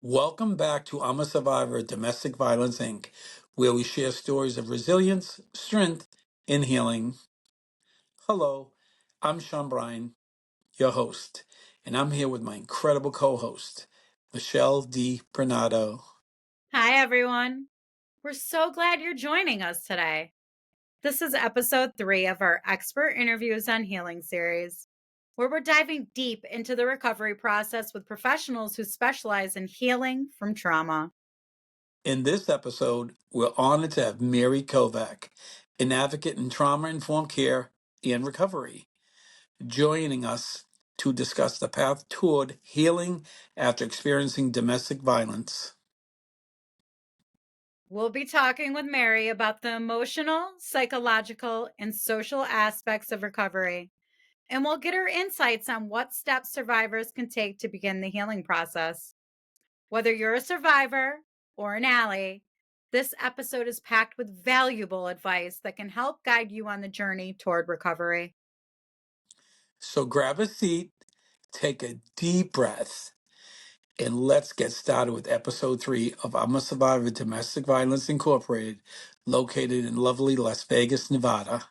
Welcome back to I'm a Survivor of Domestic Violence, Inc., where we share stories of resilience, strength, and healing. Hello, I'm Sean Bryan, your host, and I'm here with my incredible co host, Michelle D. Bernardo. Hi, everyone. We're so glad you're joining us today. This is episode 3 of our Expert Interviews on Healing series, where we're diving deep into the recovery process with professionals who specialize in healing from trauma. In this episode, we're honored to have Mary Kovac, an advocate in trauma informed care and recovery, joining us to discuss the path toward healing after experiencing domestic violence. We'll be talking with Mary about the emotional, psychological, and social aspects of recovery, and we'll get her insights on what steps survivors can take to begin the healing process. Whether you're a survivor or an ally, this episode is packed with valuable advice that can help guide you on the journey toward recovery. So grab a seat, take a deep breath, and let's get started with episode 3 of I'm a Survivor of Domestic Violence Incorporated, located in lovely Las Vegas, Nevada.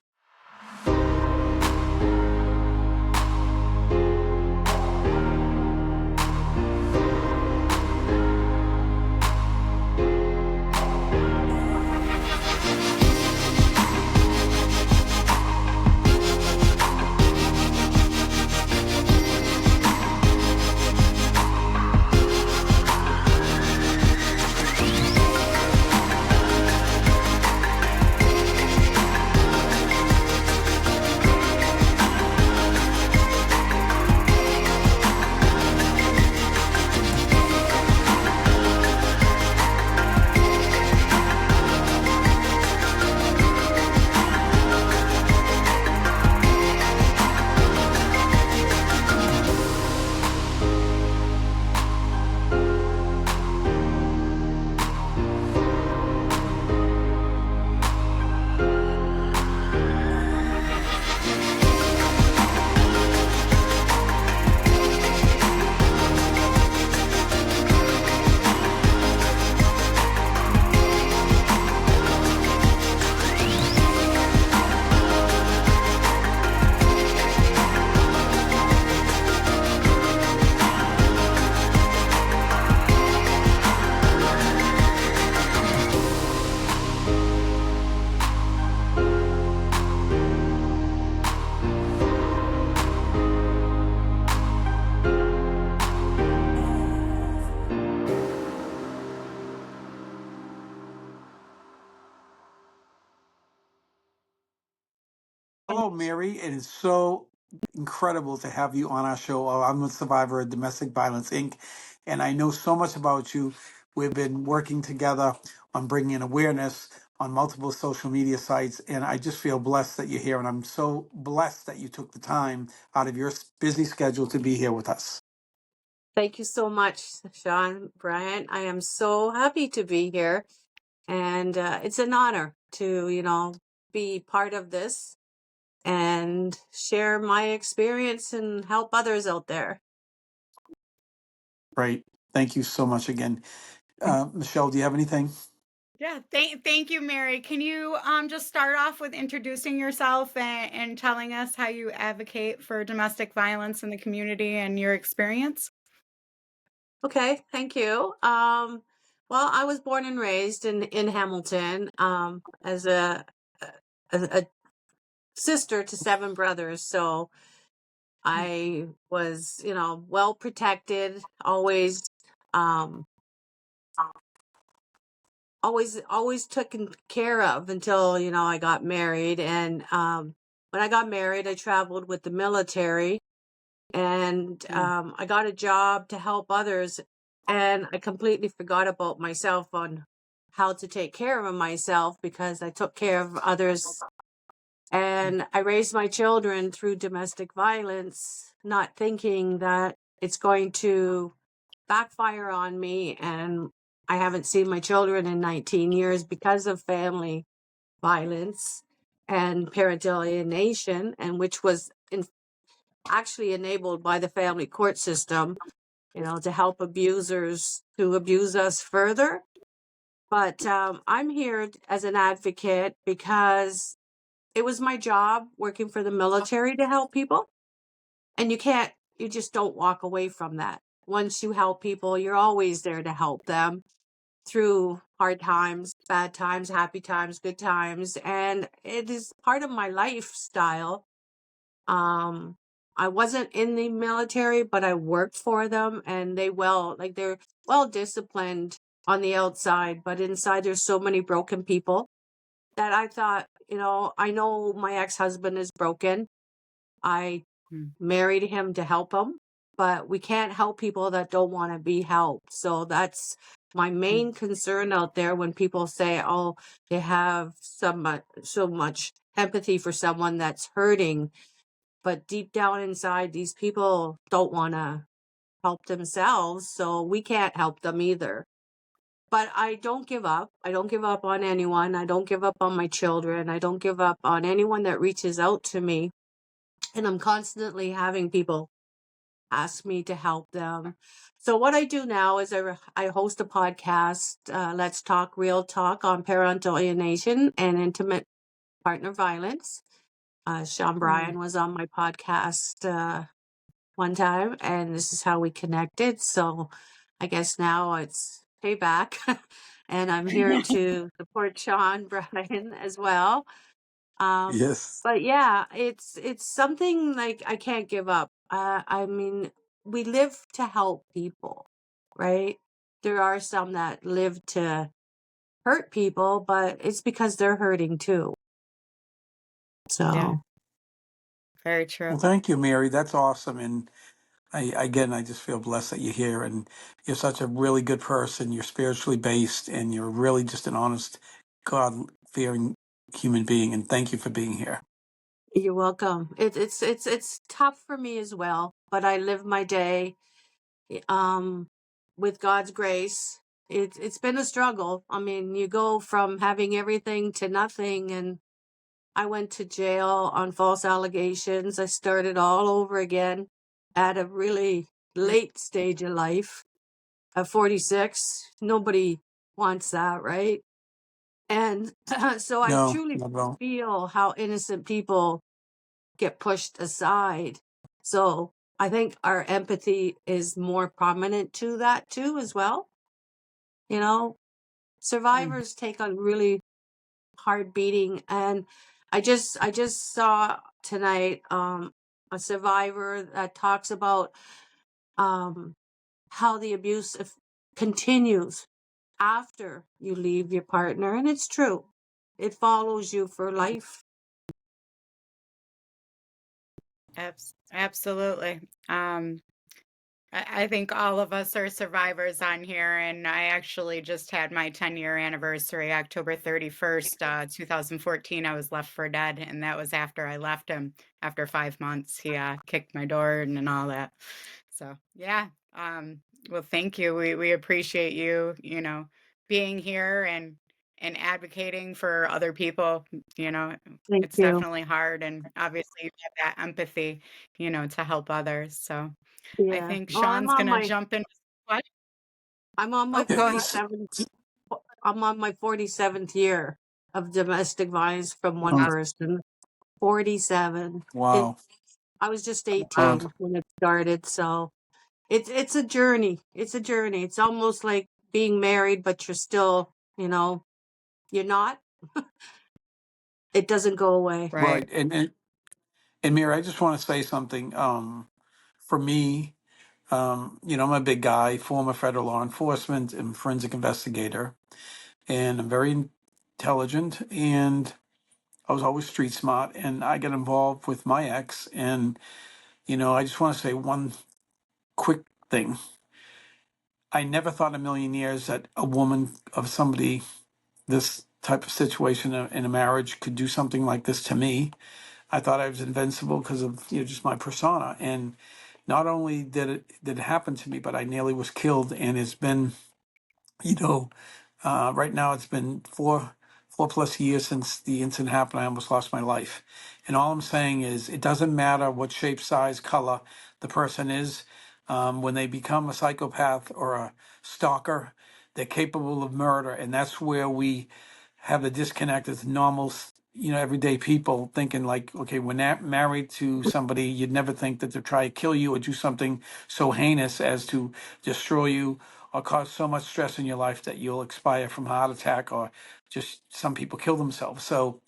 Hello, Mary. It is so incredible to have you on our show. I'm a survivor of Domestic Violence, Inc., and I know so much about you. We've been working together on bringing awareness on multiple social media sites, and I just feel blessed that you're here, and I'm so blessed that you took the time out of your busy schedule to be here with us. Thank you so much, Sean Bryant. I am so happy to be here. And it's an honor to, be part of this and share my experience and help others out there. Right. Thank you so much again. Michelle, do you have anything? Yeah, thank you, Mary. Can you just start off with introducing yourself and telling us how you advocate for domestic violence in the community and your experience? Okay, thank you. Well, I was born and raised in Hamilton as a sister to 7 brothers. So I was, well protected, um, always taken care of until, I got married. And when I got married, I traveled with the military and I got a job to help others. And I completely forgot about myself on how to take care of myself because I took care of others. And I raised my children through domestic violence, not thinking that it's going to backfire on me. And I haven't seen my children in 19 years because of family violence and parental alienation, and which was actually enabled by the family court system. to help abusers to abuse us further. But I'm here as an advocate because it was my job working for the military to help people. And you just don't walk away from that. Once you help people, you're always there to help them through hard times, bad times, happy times, good times. And it is part of my lifestyle. Um, I wasn't in the military, but I worked for them, and they're well disciplined on the outside, but inside there's so many broken people that I thought, I know my ex-husband is broken. I Mm. married him to help him, but we can't help people that don't want to be helped. So that's my main concern out there when people say, oh, they have so much empathy for someone that's hurting. But deep down inside, these people don't want to help themselves, so we can't help them either. But I don't give up. I don't give up on anyone. I don't give up on my children. I don't give up on anyone that reaches out to me. And I'm constantly having people ask me to help them. So what I do now is I host a podcast, Let's Talk Real Talk, on parental alienation and intimate partner violence. Sean Bryan was on my podcast one time, and this is how we connected. So I guess now it's payback. And I'm here to support Sean Bryan as well. Yes. But yeah, it's something like I can't give up. I mean, we live to help people, right? There are some that live to hurt people, but it's because they're hurting too. Yeah, So very Well, true. thank you, Mary. That's awesome. And I just feel blessed that you're here, and you're such a really good person. You're spiritually based, and you're really just an honest, God-fearing human being. And thank you for being here. you're welcome. It's tough for me as well, but I live my day um with God's grace. It's been a struggle. I mean, you go from having everything to nothing, and I went to jail on false allegations. I started all over again at a really late stage of life. At 46, nobody wants that, right? And so I No, truly not at all. feel how innocent people get pushed aside. So I think our empathy is more prominent to that too, as well. You know, Mm. survivors take on really hard beating, and I just saw tonight a survivor that talks about um how the continues after you leave your partner, and it's true. It follows you for life. Absolutely. I think all of us are survivors on here, and I actually just had my 10-year anniversary, October 31st, 2014. I was left for dead, and that was after I left him. After 5 months, he kicked my door and all that. So yeah, well, thank you. We appreciate you, being here and advocating for other people. You know, Thank it's you. definitely hard, and obviously you have that empathy, to help others. So. I Yeah. think Well, Sean's gonna jump in. What? I'm on my Oh, Yeah, go ahead. 47th I'm on my 47th year of domestic violence from one um, person. 47. It wow. I was just Wow. 18 when it started, so it's a journey. It's a journey. It's almost like being married, but you're still, you're not. It doesn't go away. Right. Right. And Mary, I just want to say something. For me, I'm a big guy, former federal law enforcement and forensic investigator, and I'm very intelligent, and I was always street smart, and I got involved with my ex. And I just want to say one quick thing. I never thought in a million years that a woman of somebody this type of situation in a marriage could do something like this to me. I thought I was invincible because of just my persona. And not only did it happen to me, but I nearly was killed. And it's been you know right now it's been four plus years since the incident happened. I almost lost my life. And all I'm saying is, it doesn't matter what shape, size, color the person is. When they become a psychopath or a stalker, they're capable of murder, and that's where we have the disconnect as normal, everyday people thinking like, okay, when they're married to somebody, you'd never think that they'll try to kill you or do something so heinous as to destroy you or cause so much stress in your life that you'll expire from heart attack or just some people kill themselves. So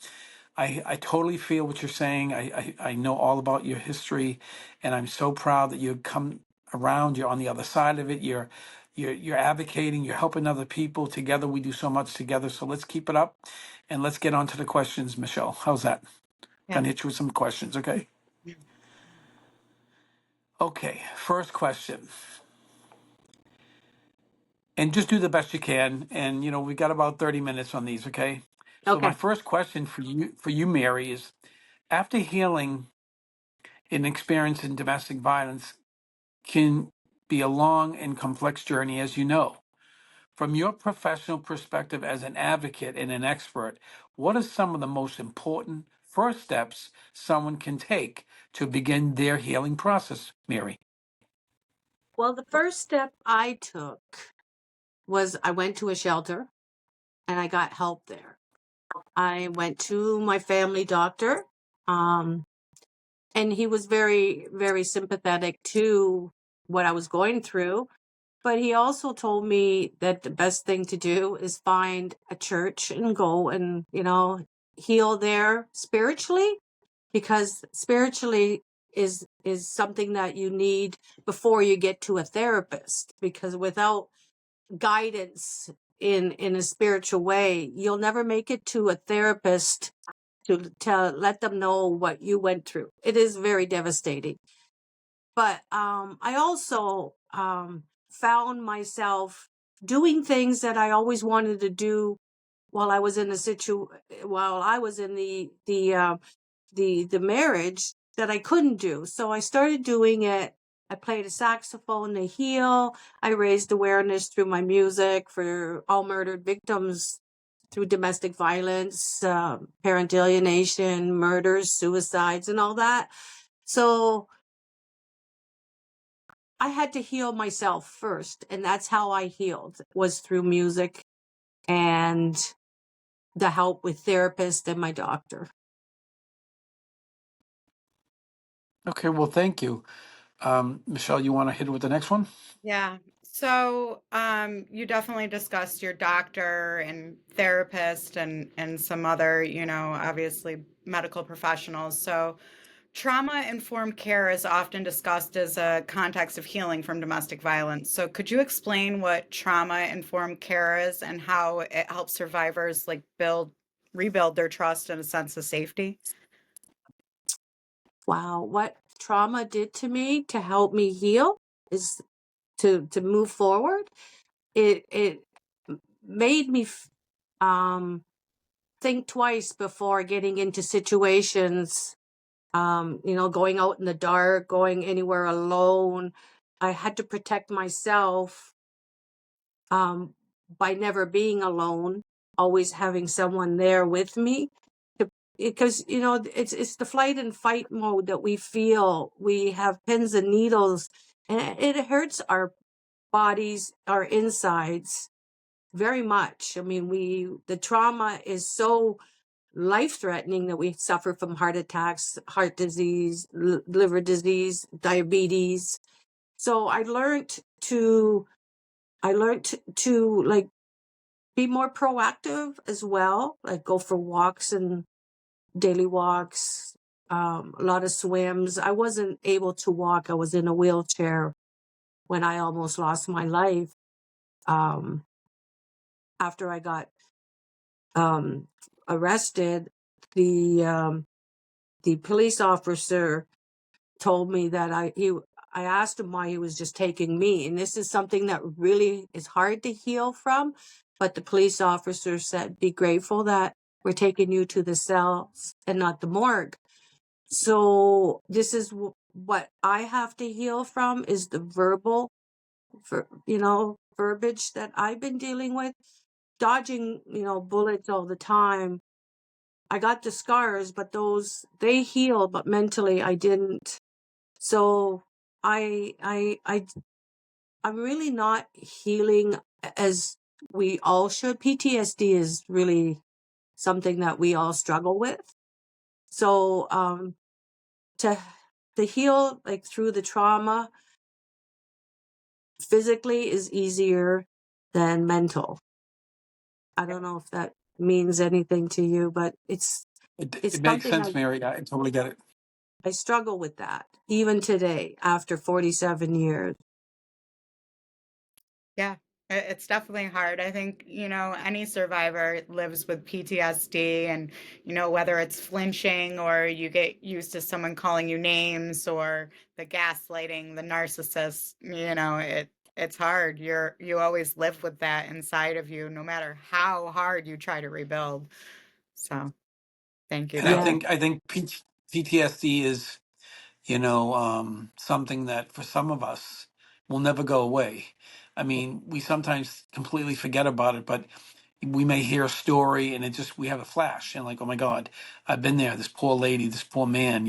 I totally feel what you're saying. I know all about your history, and I'm so proud that you come around. You're on the other side of it. You're advocating. You're helping other people. Together, we do so much together. So let's keep it up, and let's get on to the questions, Michelle. How's that? Yeah. Gonna hit you with some questions, okay? Okay, first question, and just do the best you can. And we got about 30 minutes on these, okay? So my Okay. first question for you, Mary, is after healing an experience in domestic violence can be a long and complex journey, as you know. From your professional perspective as an advocate and an expert, what are some of the most important first steps someone can take to begin their healing process, Mary? Well, the first step I took was I went to a shelter and I got help there. I went to my family doctor, um, and he was very, very sympathetic to what I was going through. But he also told me that the best thing to do is find a church and go and, heal there spiritually, because spiritually is something that you need before you get to a therapist, because without guidance in a spiritual way, you'll never make it to a therapist to let them know what you went through. It is very devastating. But I also found myself doing things that I always wanted to do while I was in while I was in the marriage that I couldn't do. So I started doing it. I played a saxophone to heal. I raised awareness through my music for all murdered victims through domestic violence, parent alienation, murders, suicides, and all that. So I had to heal myself first, and that's how I healed, was through music and the help with therapist and my doctor. Okay, well, thank you. Michelle, you want to hit it with the next one? Yeah. So, you definitely discussed your doctor and therapist and some other, obviously medical professionals. So, trauma-informed care is often discussed as a context of healing from domestic violence. So, could you explain what trauma-informed care is and how it helps survivors like rebuild their trust and a sense of safety? Wow, what trauma did to me to help me heal is to move forward. It made me think twice before getting into situations, going out in the dark, going anywhere alone. I had to protect myself by never being alone, always having someone there with me. Because it's the flight and fight mode that we feel. We have pins and needles, and it hurts our bodies, our insides very much. I mean, the trauma is so life-threatening that we suffer from heart attacks, heart disease, liver disease, diabetes. So I learned to like be more proactive as well, like go for walks and daily walks, a lot of swims. I wasn't able to walk. I was in a wheelchair when I almost lost my life. Um, After I got um, arrested, the police officer told me that I asked him why he was just taking me, and this is something that really is hard to heal from. But the police officer said, "Be grateful that we're taking you to the cells and not the morgue." So this is what I have to heal from, is the verbiage that I've been dealing with, dodging, bullets all the time. I got the scars, but they healed, but mentally I didn't. So I'm really not healing as we all should. PTSD is really something that we all struggle with. So to heal like through the trauma physically is easier than mental. I don't know if that means anything to you, but it's It makes something sense, Mary. I totally get it. I struggle with that even today after 47 years. Yeah, it's definitely hard. I think, any survivor lives with PTSD and, whether it's flinching or you get used to someone calling you names or the gaslighting, the narcissist, it's hard. You always live with that inside of you, no matter how hard you try to rebuild. So thank you And I though. Yeah. think PTSD is, something that for some of us will never go away. I mean, we sometimes completely forget about it, but we may hear a story and we have a flash and like, oh my God, I've been there, this poor lady, this poor man,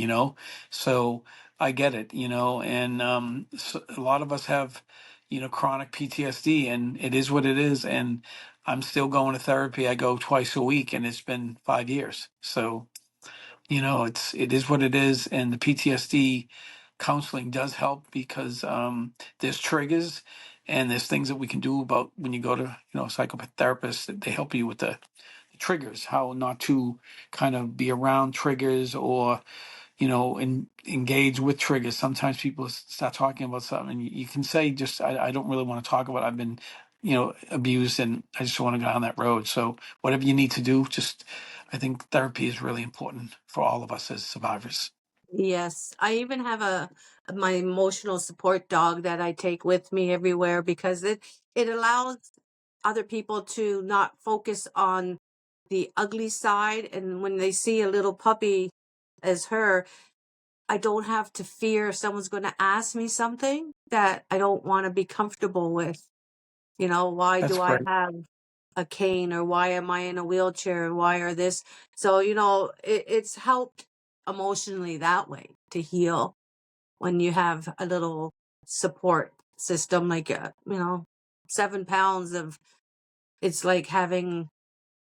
So I get it, and so a lot of us have, chronic PTSD, and it is what it is. And I'm still going to therapy. I go twice a week, and it's been 5 years. So, it is what it is. And the PTSD counseling does help because there's triggers and there's things that we can do about when you go to, a psychotherapist, that they help you with the triggers, how not to kind of be around triggers or, engage with triggers. Sometimes people start talking about something and you can say, just, I don't really want to talk about it. I've been, abused and I just want to go down that road. So whatever you need to do, I think therapy is really important for all of us as survivors. Yes, I even have my emotional support dog that I take with me everywhere because it allows other people to not focus on the ugly side, and when they see a little puppy as her, I don't have to fear someone's going to ask me something that I don't want to be comfortable with. Why That's do I great. have a cane, or why am I in a wheelchair, and why are this? So, it's helped emotionally that way to heal when you have a little support system, like, 7 pounds of, it's like having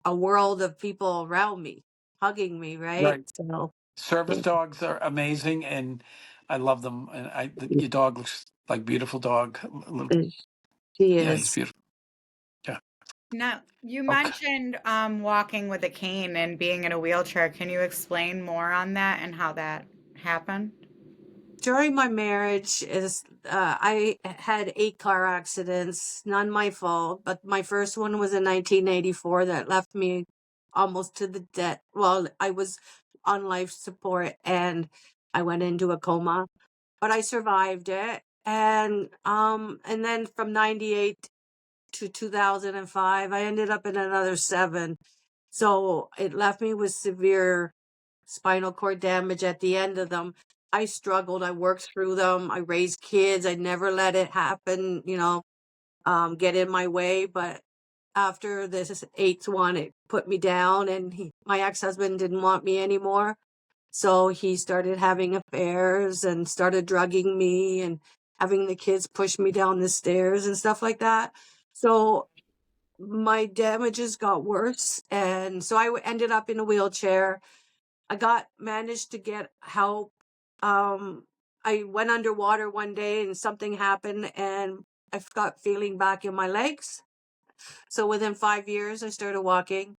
a world of people around me, hugging me, right? Right. So, Service yeah, dogs are amazing and I love them. And your dog looks like beautiful dog. she Yeah, he's is. beautiful. Yeah. Now, you Okay. mentioned walking with a cane and being in a wheelchair. Can you explain more on that and how that happened? During my marriage, I had 8 car accidents, none my fault, but my first one was in 1984 that left me almost to the death. Well, I was on life support and I went into a coma, but I survived it. And then from 98 to 2005, I ended up in another 7. So it left me with severe spinal cord damage at the end of them. I struggled. I worked through them. I raised kids. I never let it happen, get in my way. But after this 8th one, it put me down, and my ex-husband didn't want me anymore. So he started having affairs and started drugging me and having the kids push me down the stairs and stuff like that. So my damages got worse. And so I ended up in a wheelchair. I managed to get help. I went underwater one day and something happened and I got feeling back in my legs. So within 5 years, I started walking,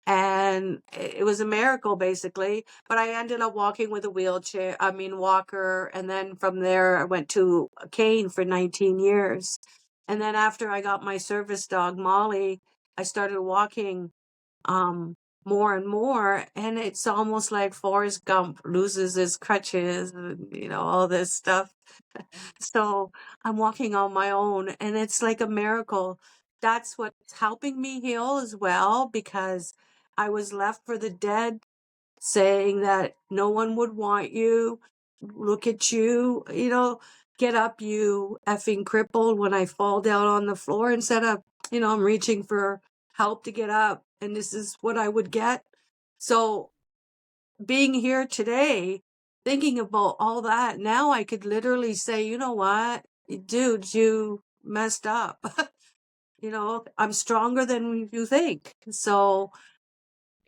and it was a miracle basically. But I ended up walking with a walker. And then from there, I went to a cane for 19 years. And then after I got my service dog, Molly, I started walking um more and more, and it's almost like Forrest Gump loses his crutches and all this stuff. So I'm walking on my own, and it's like a miracle. That's what's helping me heal as well, because I was left for the dead, saying that no one would want you. Look at you, get up, you effing crippled, when I fall down on the floor instead of, I'm reaching for help to get up, and this is what I would get. So being here today, thinking about all that, now I could literally say, you know what, dude, you messed up. You know, I'm stronger than you think. So,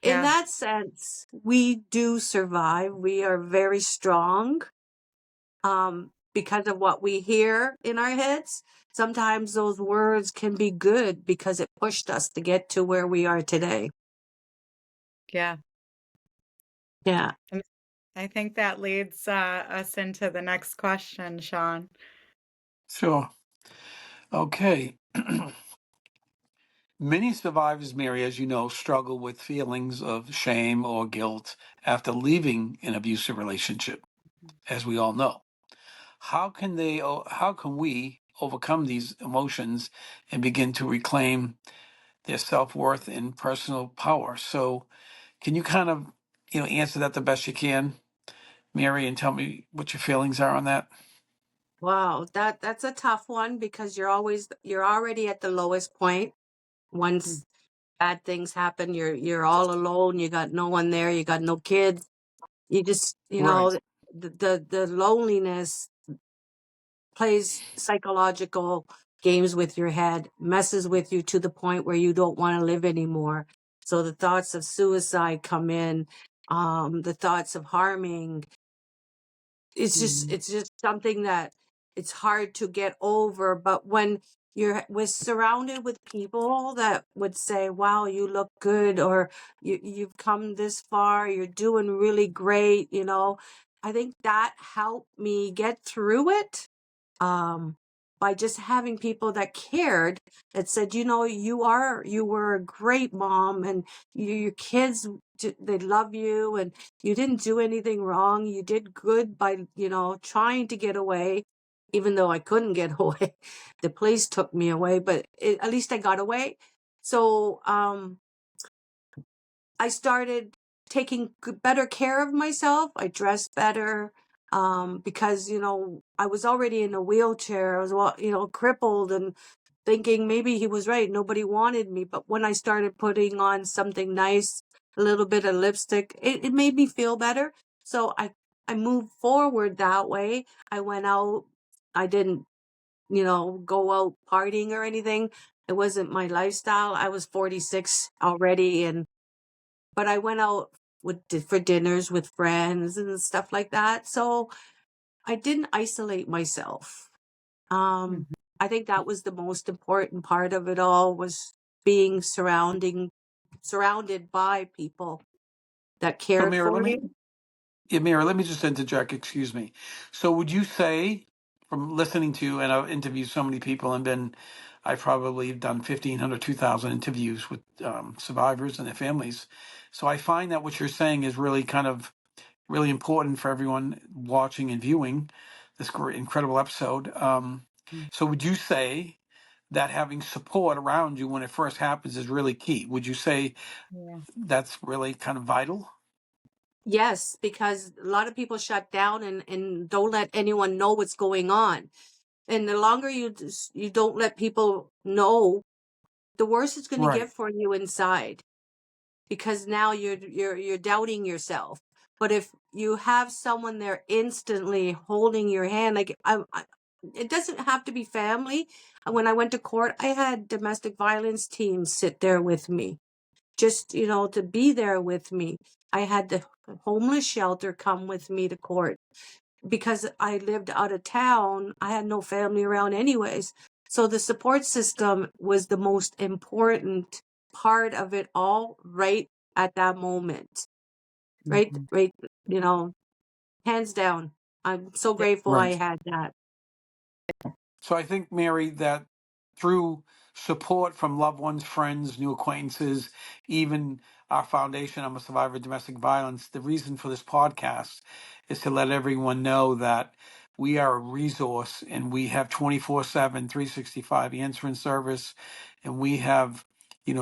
in Yeah. that sense, we do survive. We are very strong because of what we hear in our heads. Sometimes those words can be good because it pushed us to get to where we are today. Yeah. Yeah. And I think that leads us into the next question, Sean. Sure. Okay. Many survivors, Mary, as you know, struggle with feelings of shame or guilt after leaving an abusive relationship, as we all know. How can we overcome these emotions and begin to reclaim their self-worth and personal power? So can you kind of, answer that the best you can, Mary, and tell me what your feelings are on that? Wow, that's a tough one because you're already at the lowest point. Mm. Once bad things happen, you're all alone, you got no one there, you got no kids. You just, Right. the loneliness plays psychological games with your head, messes with you to the point where you don't want to live anymore. So the thoughts of suicide come in, the thoughts of harming. Mhm. It's just something that it's hard to get over. But when we're surrounded with people that would say, wow, you look good, or you've come this far, you're doing really great, I think that helped me get through it, um, by just having people that cared, that said, you were a great mom, and your kids, they love you, and you didn't do anything wrong. You did good by, trying to get away, even though I couldn't get away. The police took me away, but at least I got away. So, I started taking better care of myself. I dressed better, because I was already in a wheelchair. I was, crippled, and thinking maybe he was right. Nobody wanted me. But when I started putting on something nice, a little bit of lipstick, it made me feel better. So I moved forward that way. I went out. I didn't, go out partying or anything. It wasn't my lifestyle. I was 46 already, but I went out for dinners with friends and stuff like that. So I didn't isolate myself. Um, Mhm. I think that was the most important part of it all, was being surrounded by people that So, cared Mary, for you. Mary, let me just interject. Excuse me. So, would you say, from listening to, and I've interviewed so many people, and I probably have done 1,500, 2,000 interviews with survivors and their families. So, I find that what you're saying is really kind of really important for everyone watching and viewing this great, incredible episode. Mm. So, would you say that having support around you when it first happens is really key? Would you say Yeah. that's really kind of vital? Yes, because a lot of people shut down and don't let anyone know what's going on. And the longer you don't let people know, the worse it's going to Right. get for you inside. Because now you're doubting yourself. But if you have someone there instantly holding your hand, like it doesn't have to be family. When I went to court, I had domestic violence teams sit there with me, just to be there with me. I had the homeless shelter come with me to court because I lived out of town. I had no family around anyways. So the support system was the most important part of it all, right at that moment. Right, Mhm. right, you know, hands down. I'm so Yeah. grateful I Right. had that. So I think, Mary, that through support from loved ones, friends, new acquaintances, even our foundation, I'm a survivor of domestic violence, the reason for this podcast is to let everyone know that we are a resource and we have 24/7, 365 answering service. And we have,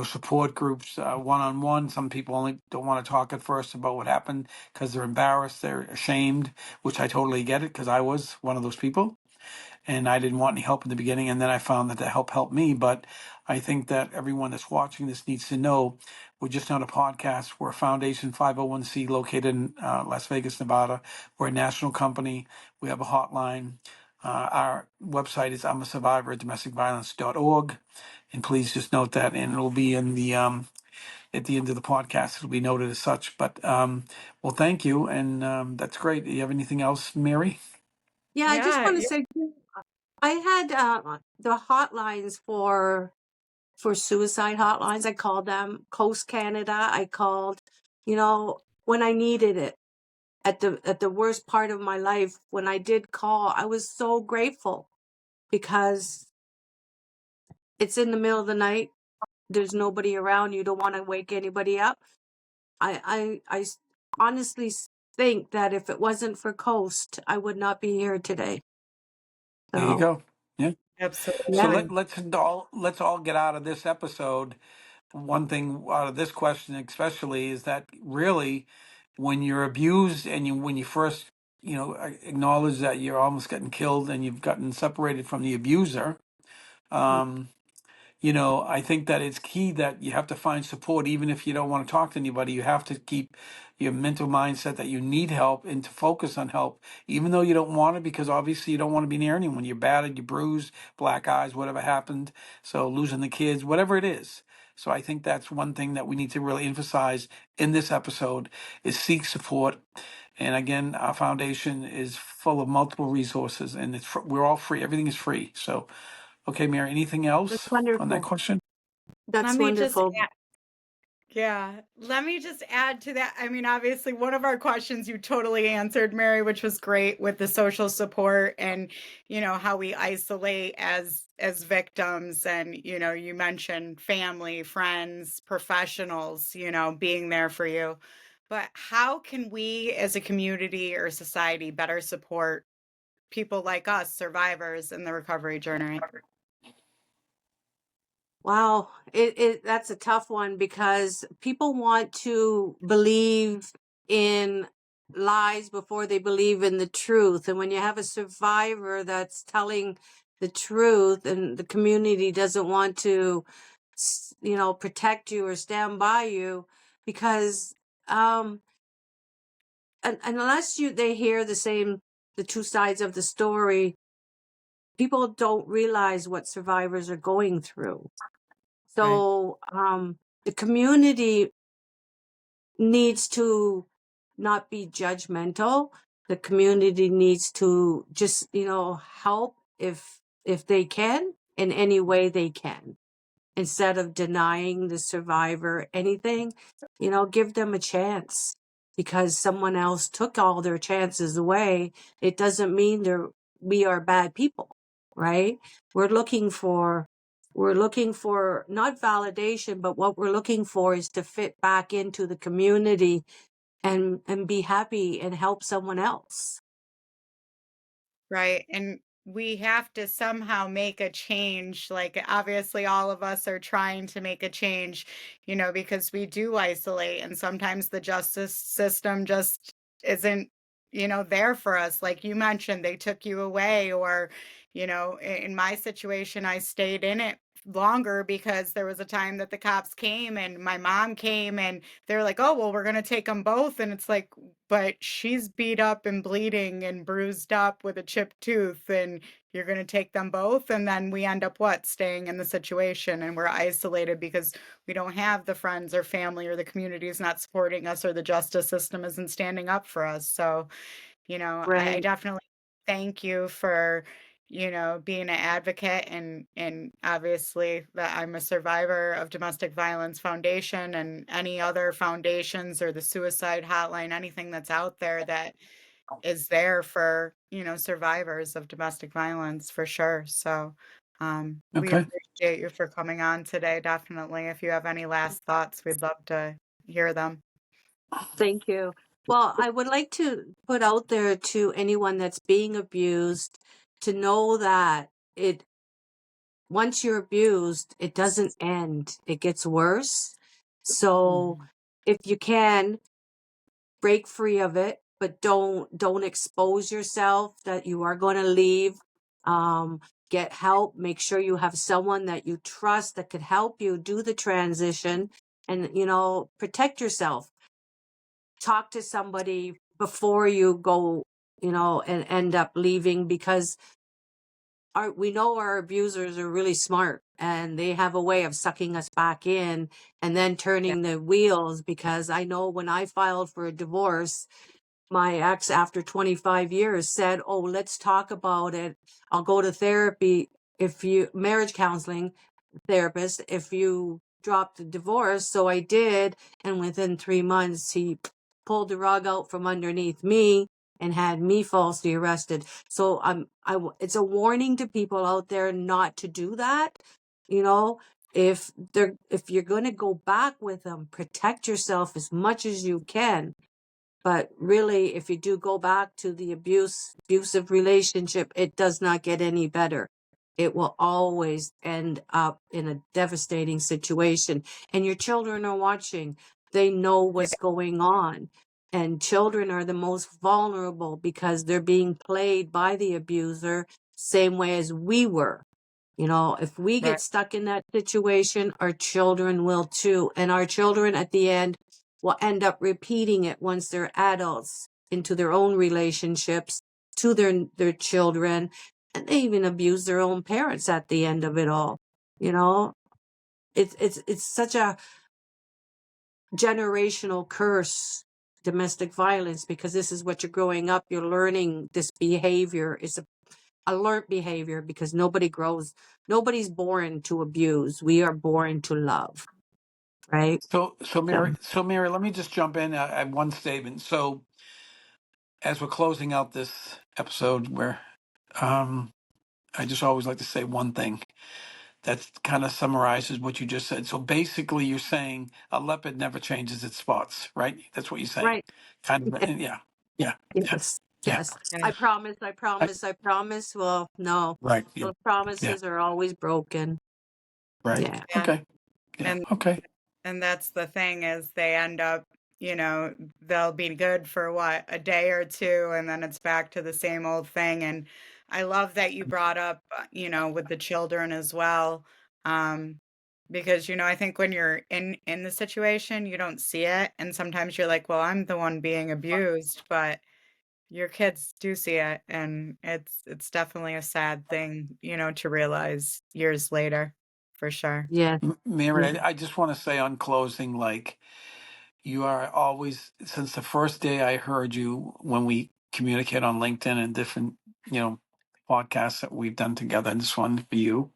support groups, one-on-one. Some people only don't want to talk at first about what happened because they're embarrassed, they're ashamed, which I totally get it because I was one of those people and I didn't want any help in the beginning. And then I found that the help helped me. But I think that everyone that's watching this needs to know We're just not a podcast. We're a foundation 501c located in Las Vegas, Nevada. We're a national company. We have a hotline. Our website is I'm a survivor at domesticviolence.org. And please just note that, and it'll be in the at the end of the podcast. It'll be noted as such. But well, thank you, and that's great. Do you have anything else, Mary? Yeah, I just Yeah, want to say I had the hotlines for suicide hotlines. I called them Coast Canada. I called, when I needed it at the worst part of my life. When I did call, I was so grateful because it's in the middle of the night. There's nobody around. You don't want to wake anybody up. I honestly think that if it wasn't for Coast, I would not be here today. There you So, go. Yeah. So yeah. absolutely. let's all get out of this episode. One thing out of this question, especially, is that really, when you're abused and when you first, acknowledge that you're almost getting killed and you've gotten separated from the abuser, um, I think that it's key that you have to find support, even if you don't want to talk to anybody. You have to keep your mental mindset that you need help and to focus on help, even though you don't want it, because obviously you don't want to be near anyone. You're battered, you're bruised, black eyes, whatever happened. So losing the kids, whatever it is. So I think that's one thing that we need to really emphasize in this episode is seek support. And again, our foundation is full of multiple resources, and we're all free. Everything is free. So, okay, Mary, anything That's else on that wonderful. question? Let That's me just wonderful. Yeah, let me just add to that. I mean, obviously, one of our questions you totally answered, Mary, which was great with the social support and, how we isolate as victims. And, you mentioned family, friends, professionals, being there for you. But how can we as a community or society better support people like us, survivors in the recovery journey? Wow, that's a tough one because people want to believe in lies before they believe in the truth. And when you have a survivor that's telling the truth and the community doesn't want to, protect you or stand by you because unless they hear the two sides of the story, people don't realize what survivors are going through. Right. So the community needs to not be judgmental. The community needs to just, help if they can in any way they can. Instead of denying the survivor anything, give them a chance because someone else took all their chances away. It doesn't mean we are bad people, right? We're looking for not validation, but what we're looking for is to fit back into the community and be happy and help someone else. Right. And we have to somehow make a change. Like, obviously, all of us are trying to make a change, because we do isolate, and sometimes the justice system just isn't, there for us. Like you mentioned, they took you away, or, in my situation, I stayed in it longer because there was a time that the cops came and my mom came and they're like, oh, well, we're going to take them both. And it's like, but she's beat up and bleeding and bruised up with a chipped tooth, and you're going to take them both. And then we end up staying in the situation, and we're isolated because we don't have the friends or family, or the community is not supporting us, or the justice system isn't standing up for us. So, I Right. definitely thank you for, being an advocate, and obviously that I'm a survivor of domestic violence foundation and any other foundations or the suicide hotline, anything that's out there that is there for, survivors of domestic violence for sure. So, we Okay. appreciate you for coming on today. Definitely. If you have any last thoughts, we'd love to hear them. Thank you. Well, I would like to put out there to anyone that's being abused to know that once you're abused, it doesn't end. It gets worse. So Mhm. if you can break free of it, but don't expose yourself that you are going to leave. Get help. Make sure you have someone that you trust that could help you do the transition and, protect yourself. Talk to somebody before you go, and end up leaving, because we know our abusers are really smart, and they have a way of sucking us back in and then turning the wheels. Because I know when I filed for a divorce, my ex, after 25 years, said, "Oh, let's talk about it. I'll go to therapy, marriage counseling therapist, if you drop the divorce." So I did. And within 3 months, he pulled the rug out from underneath me and had me falsely arrested. So it's a warning to people out there not to do that. If you're going to go back with them, protect yourself as much as you can. But really, if you do go back to the abusive relationship, it does not get any better. It will always end up in a devastating situation. And your children are watching. They know what's going on. And children are the most vulnerable because they're being played by the abuser, same way as we were. If we get stuck in that situation, our children will too. And our children at the end will end up repeating it once they're adults into their own relationships to their children. And they even abuse their own parents at the end of it all. It's such a generational curse, domestic violence, because this is what you're growing up. You're learning this behavior. It's a learned behavior, because nobody's born to abuse. We are born to love, right? So Mary, let me just jump in at one statement. So as we're closing out this episode, where I just always like to say one thing that kind of summarizes what you just said. So basically, you're saying a leopard never changes its spots, right? That's what you're saying. Right. Kind of, yeah, yeah, yeah, Yes. yeah. Yes. I promise. I I, promise. I promise. Well, no, right. Yeah. those Yeah. promises are always broken. Right. Yeah. Okay. Yeah. And Okay. and that's the thing, is they end up, they'll be good for what, a day or two, and then it's back to the same old thing. And I love that you brought up, with the children as well. Because, I think when you're in the situation, you don't see it. And sometimes you're like, well, I'm the one being abused, but your kids do see it. And it's definitely a sad thing, to realize years later, for sure. Yeah. Mary, I just want to say on closing, like, you are always, since the first day I heard you when we communicate on LinkedIn and different, podcasts that we've done together, and this one for you.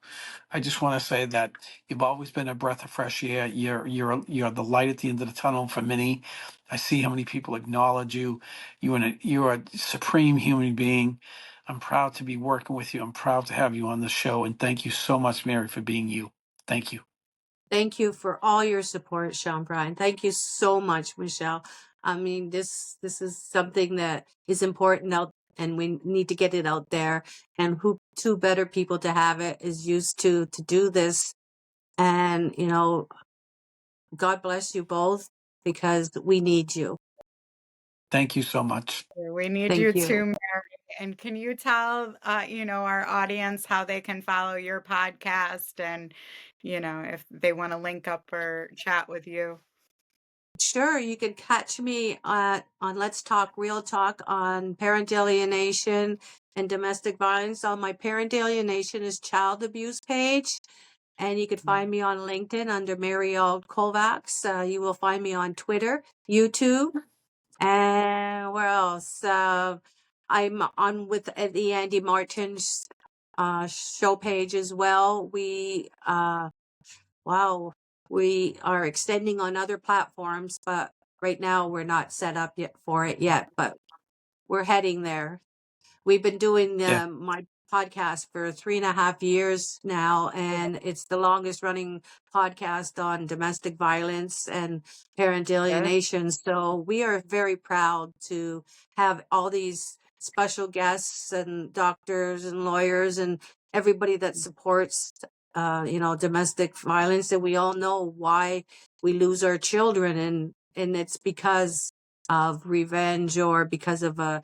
I just want to say that you've always been a breath of fresh air. You're the light at the end of the tunnel for many. I see how many people acknowledge you. You're a supreme human being. I'm proud to be working with you. I'm proud to have you on the show, and thank you so much, Mary, for being you. Thank you. Thank you for all your support, Sean Brian. Thank you so much, Michelle. I mean, this is something that is important out, and we need to get it out there. And who two better people to have it is used to do this. And God bless you both, because we need you. Thank you so much. We need you Thank you. too, Mary. And can you tell, our audience how they can follow your podcast, and, if they want to link up or chat with you? Sure, you can catch me on Let's Talk Real Talk on parent alienation and domestic violence. On my parent alienation is child abuse page. And you could find me on LinkedIn under Mariel Kovacs. You will find me on Twitter, YouTube, and where else? I'm on with the Andy Martin's show page as well. We are extending on other platforms, but right now we're not set up yet for it yet. But we're heading there. We've been doing Yeah. my podcast for 3.5 years now, and it's the longest running podcast on domestic violence and parent alienation. So we are very proud to have all these special guests and doctors and lawyers and everybody that supports domestic violence. And we all know why we lose our children, and it's because of revenge, or because of a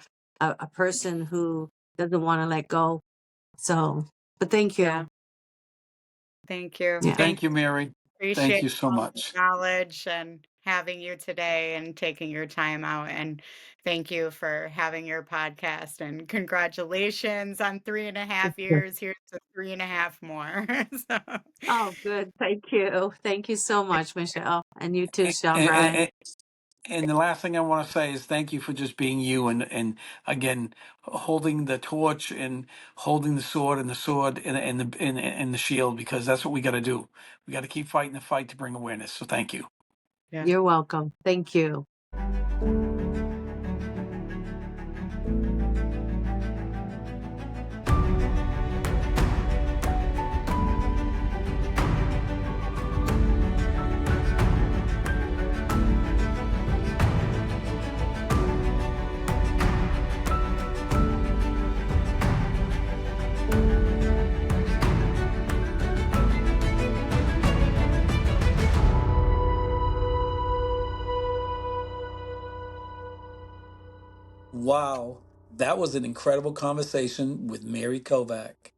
person who doesn't want to let go. So, but thank you. Yeah. Thank you. Yeah. Thank you, Mary. Appreciate Thank you so all the much. knowledge and having you today and taking your time out. And thank you for having your podcast. And congratulations on 3.5 years. Here's to 3.5 more. So, Oh, good. Thank you. Thank you so much, Michelle. And you too, And, Sean Brian. and, and the last thing I want to say is thank you for just being you and again holding the torch and holding the sword and the shield, because that's what we got to do. We got to keep fighting the fight to bring awareness. So thank you. yeah. You're welcome. Thank you. Wow, that was an incredible conversation with Mary Kovac.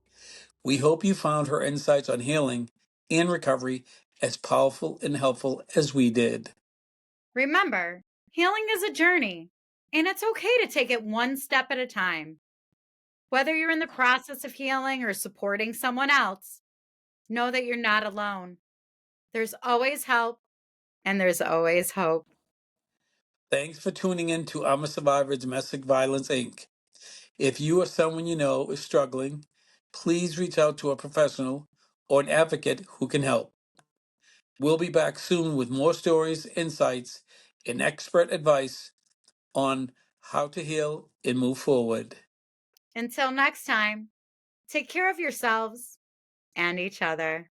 We hope you found her insights on healing and recovery as powerful and helpful as we did. Remember, healing is a journey, and it's okay to take it one step at a time. Whether you're in the process of healing or supporting someone else, know that you're not alone. There's always help, and there's always hope. Thanks for tuning in to I'm a Survivor of Domestic Violence, Inc. If you or someone you know is struggling, please reach out to a professional or an advocate who can help. We'll be back soon with more stories, insights, and expert advice on how to heal and move forward. Until next time, take care of yourselves and each other.